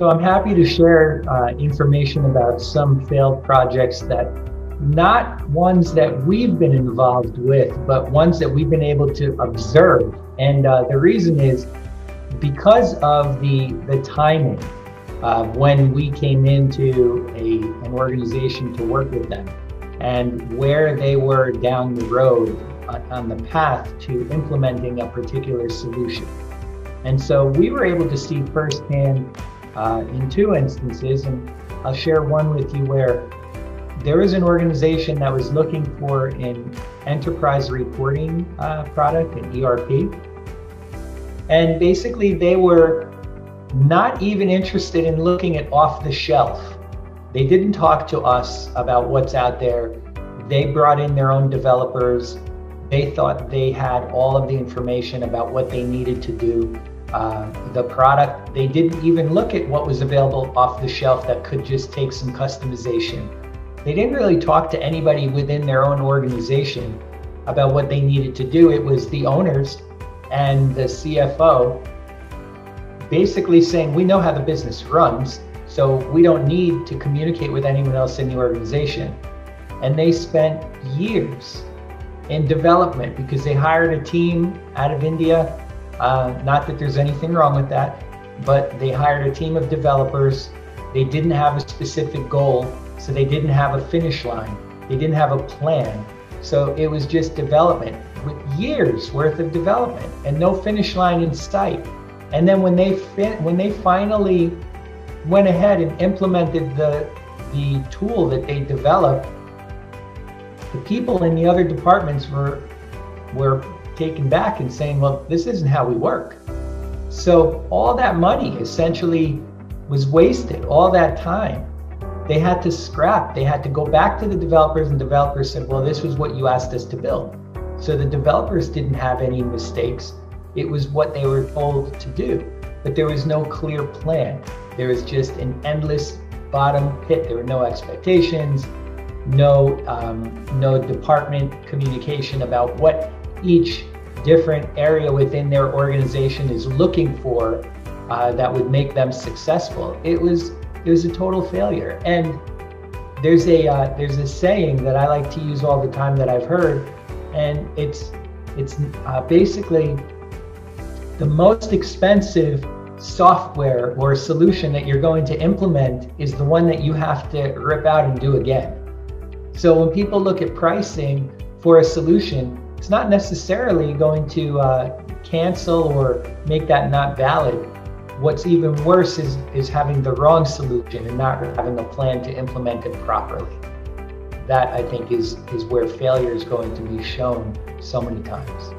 So I'm happy to share information about some failed projects that not ones that we've been involved with, but ones that we've been able to observe. And the reason is because of the timing when we came into an organization to work with them and where they were down the road on the path to implementing a particular solution. And so we were able to see firsthand in two instances, and I'll share one with you where there was an organization that was looking for an enterprise reporting product, an ERP. And basically they were not even interested in looking at off the shelf. They didn't talk to us about what's out there. They brought in their own developers. They thought they had all of the information about what they needed to do. The product, they didn't even look at what was available off the shelf that could just take some customization. They didn't really talk to anybody within their own organization about what they needed to do. It was the owners and the CFO basically saying, we know how the business runs, so we don't need to communicate with anyone else in the organization. And they spent years in development because they hired a team out of India. Not that there's anything wrong with that, but they hired a team of developers. They didn't have a specific goal, so they didn't have a finish line. They didn't have a plan. So it was just development with years worth of development and no finish line in sight. And then when they finally went ahead and implemented the tool that they developed, the people in the other departments were taken back and saying, well, this isn't how we work. So all that money essentially was wasted, all that time. They had to scrap, they had to go back to the developers, and developers said, well, this was what you asked us to build. So the developers didn't have any mistakes. It was what they were told to do, but there was no clear plan. There was just an endless bottom pit. There were no expectations, no department communication about what each different area within their organization is looking for that would make them successful. It was a total failure. And there's a saying that I like to use all the time that I've heard, and it's basically the most expensive software or solution that you're going to implement is the one that you have to rip out and do again. So when people look at pricing for a solution, it's not necessarily going to cancel or make that not valid. What's even worse is having the wrong solution and not having a plan to implement it properly. That, I think, is where failure is going to be shown so many times.